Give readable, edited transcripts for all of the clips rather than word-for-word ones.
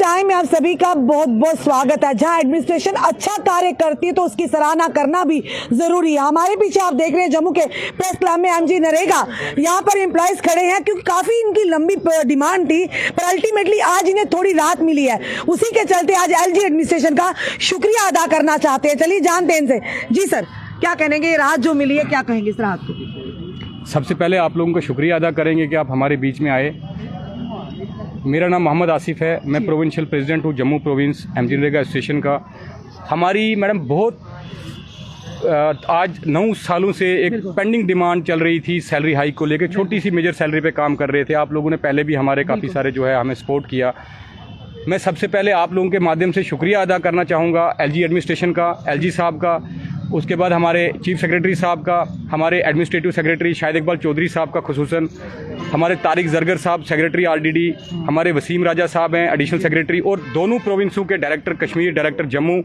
Time में आप सभी का बहुत बहुत स्वागत है। जहां एडमिनिस्ट्रेशन अच्छा कार्य करती है तो उसकी सराहना करना भी जरूरी है। हमारे पीछे आप देख रहे हैं जम्मू के प्रेस क्लब में एमजी नरेगा, यहाँ पर एम्प्लॉयज खड़े हैं क्योंकि काफी इनकी लंबी डिमांड थी, पर अल्टीमेटली आज इन्हें थोड़ी राहत मिली है। उसी के चलते आज एलजी एडमिनिस्ट्रेशन का शुक्रिया अदा करना चाहते हैं। चलिए जानते हैं इनसे। जी सर, क्या कहेंगे, राहत जो मिली है क्या कहेंगे इस राहत को? सबसे पहले आप लोगों का शुक्रिया अदा करेंगे कि आप हमारे बीच में आए। मेरा नाम मोहम्मद आसिफ है, मैं प्रोविंशियल प्रेसिडेंट हूँ Jammu province MG NREGA association का। हमारी मैडम बहुत आज 9 सालों से एक पेंडिंग डिमांड चल रही थी सैलरी हाइक को लेकर। छोटी सी मेजर सैलरी पे काम कर रहे थे। आप लोगों ने पहले भी हमारे काफ़ी सारे जो है हमें सपोर्ट किया। मैं सबसे पहले आप लोगों के माध्यम से शुक्रिया अदा करना चाहूँगा एलजी एडमिनिस्ट्रेशन का, एलजी साहब का, उसके बाद हमारे चीफ सेक्रेटरी साहब का, हमारे एडमिनिस्ट्रेटिव सेक्रेटरी शाहिद इकबाल चौधरी साहब का खुसूसन, हमारे तारिक जरगर साहब सेक्रेटरी आरडीडी, हमारे वसीम राजा साहब हैं एडिशनल सेक्रेटरी, और दोनों प्रोविंसों के डायरेक्टर कश्मीर, डायरेक्टर जम्मू,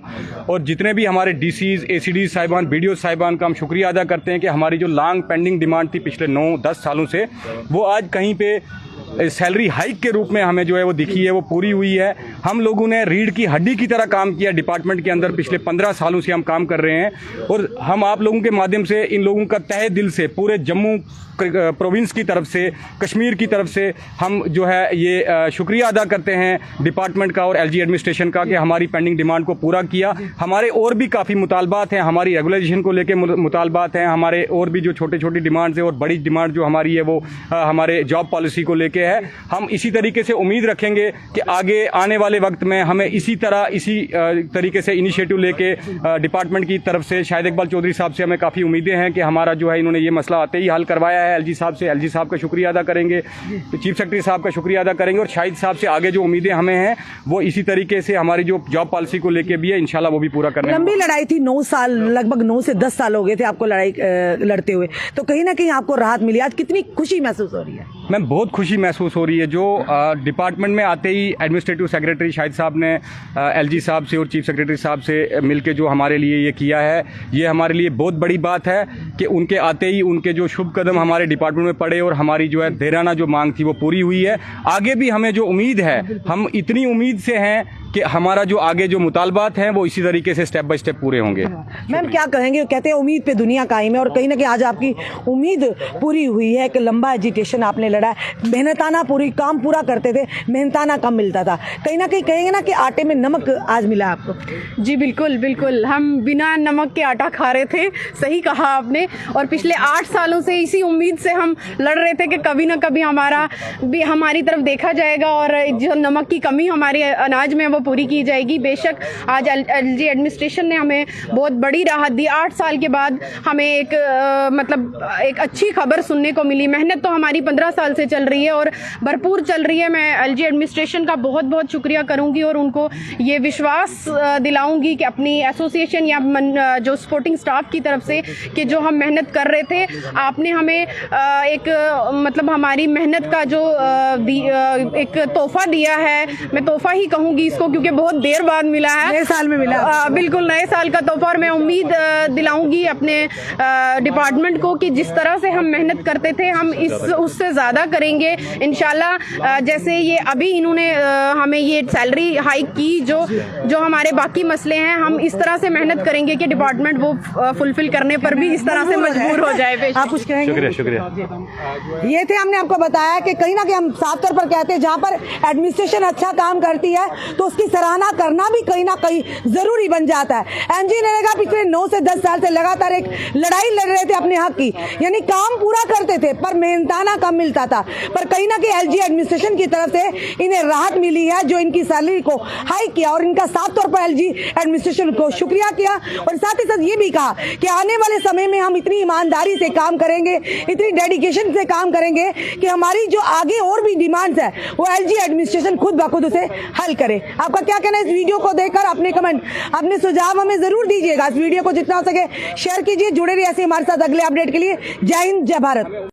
और जितने भी हमारे डीसीज, एसीडी साहिबान, बीडीओ साहिबान का हम शुक्रिया अदा करते हैं कि हमारी जो लॉन्ग पेंडिंग डिमांड थी पिछले 9-10 सालों से, वो आज कहीं पे सैलरी हाइक के रूप में हमें जो है वो दिखी है, वो पूरी हुई है। हम लोगों ने रीढ़ की हड्डी की तरह काम किया डिपार्टमेंट के अंदर। पिछले 15 सालों से हम काम कर रहे हैं और हम आप लोगों के माध्यम से इन लोगों का तहे दिल से पूरे जम्मू प्रोविंस की तरफ से, कश्मीर की तरफ से हम जो है ये शुक्रिया अदा करते हैं डिपार्टमेंट का और एलजी एडमिनिस्ट्रेशन का कि हमारी पेंडिंग डिमांड को पूरा किया। हमारे और भी काफ़ी मुतालबात हैं, हमारी रेगुलाइजेशन को लेकर मुतालबात हैं, हमारे और भी जो छोटे छोटी डिमांड्स हैं और बड़ी डिमांड जो हमारी है वो हमारे जॉब पॉलिसी को लेके है। हम इसी तरीके से उम्मीद रखेंगे कि आगे आने वाले वक्त में हमें इसी तरीके से इनिशिएटिव लेके डिपार्टमेंट की तरफ से शाहिद इकबाल चौधरी साहब से हमें काफ़ी उम्मीदें हैं कि हमारा जो है इन्होंने ये मसला आते ही हल करवाया है। एलजी साहब से, एलजी साहब का शुक्रिया अदा करेंगे, चीफ सेक्रेटरी साहब का शुक्रिया अदा करेंगे, और शाहिद साहब से आगे जो उम्मीदें हमें हैं वो इसी तरीके से हमारी जो जॉब पॉलिसी को लेके भी है, इंशाल्लाह वो भी पूरा करने। लंबी लड़ाई थी, 9 साल, लगभग 9 से 10 साल हो गए थे आपको लड़ाई लड़ते हुए, तो कहीं ना कहीं आपको राहत मिली। आज कितनी खुशी महसूस हो रही है? मैम बहुत खुशी महसूस हो रही है। जो डिपार्टमेंट में आते ही एडमिनिस्ट्रेटिव सेक्रेटरी शाहिद साहब ने एलजी साहब से और चीफ सेक्रेटरी साहब से मिलके जो हमारे लिए ये किया है, ये हमारे लिए बहुत बड़ी बात है कि उनके आते ही उनके जो शुभ कदम हमारे डिपार्टमेंट में पड़े और हमारी जो है देराना जो मांग थी वो पूरी हुई है। आगे भी हमें जो उम्मीद है, हम इतनी उम्मीद से हैं कि हमारा जो आगे जो मुतालबात हैं वो इसी तरीके से स्टेप बाय स्टेप पूरे होंगे। मैम क्या कहेंगे, कहते हैं उम्मीद पे दुनिया कायम है, और कहीं ना कहीं आज आपकी उम्मीद पूरी हुई है कि लंबा एजिटेशन आपने लड़ा है, मेहनताना पूरी काम पूरा करते थे, मेहनताना कम मिलता था, कहीं ना कहीं कहेंगे ना कि आटे में नमक आज मिला आपको? जी बिल्कुल बिल्कुल, हम बिना नमक के आटा खा रहे थे, सही कहा आपने। और पिछले 8 सालों से इसी उम्मीद से हम लड़ रहे थे कि कभी ना कभी हमारी तरफ देखा जाएगा और जो नमक की कमी हमारे अनाज में वो पूरी की जाएगी। बेशक आज एलजी एडमिनिस्ट्रेशन ने हमें बहुत बड़ी राहत दी। 8 साल के बाद हमें एक अच्छी खबर सुनने को मिली। मेहनत तो हमारी 15 साल से चल रही है और भरपूर चल रही है। मैं एलजी एडमिनिस्ट्रेशन का बहुत बहुत शुक्रिया करूंगी और उनको ये विश्वास दिलाऊंगी कि अपनी एसोसिएशन या जो सपोर्टिंग स्टाफ की तरफ से कि जो हम मेहनत कर रहे थे, आपने हमें हमारी मेहनत का जो एक तोहफा दिया है, मैं तोहफा ही कहूंगी इसको क्योंकि बहुत देर बाद मिला है, नए साल में मिला। बिल्कुल नए साल का तोहफा। और मैं उम्मीद दिलाऊंगी अपने डिपार्टमेंट को कि जिस तरह से हम मेहनत करते थे हम उससे ज़्यादा करेंगे इंशाल्लाह। जैसे ये अभी इन्होंने हमें ये सैलरी हाइक की, जो हमारे बाकी मसले हैं, हम इस तरह से मेहनत करेंगे कि डिपार्टमेंट वो फुलफिल करने पर भी इस तरह से मजबूर हो जाए। आप कुछ कहेंगे? शुक्रिया। ये थे, हमने आपको बताया कि कहीं ना कहीं हम साफ तौर पर कहते हैं जहाँ पर एडमिनिस्ट्रेशन अच्छा काम करती है तो उसकी सराहना करना भी कहीं ना कहीं जरूरी बन जाता है। एमजी नरेगा पिछले 9 से 10 साल से लगातार एक लड़ाई लड़ रहे थे अपने हक की, यानी काम पूरा करते थे पर मेहनताना कम मिलता था। पर कहीं ना कहीं एलजी एडमिनिस्ट्रेशन की तरफ से इन्हें राहत मिली है, जो इनकी सैलरी को हाई किया, और इनका साफ तौर पर एलजी एडमिनिस्ट्रेशन को शुक्रिया किया। और साथ ही साथ ये भी कहा कि आने वाले समय में हम इतनी ईमानदारी से काम करेंगे, इतनी डेडिकेशन से काम करेंगे कि हमारी जो आगे और भी डिमांड्स है वो एलजी एडमिनिस्ट्रेशन खुद ब खुद उसे हल करे। आपका क्या कहना है इस वीडियो को देखकर? अपने कमेंट, अपने सुझाव हमें जरूर दीजिएगा। इस वीडियो को जितना हो सके शेयर कीजिए। जुड़े रहिए ऐसे हमारे साथ अगले अपडेट के लिए। जय हिंद, जय भारत।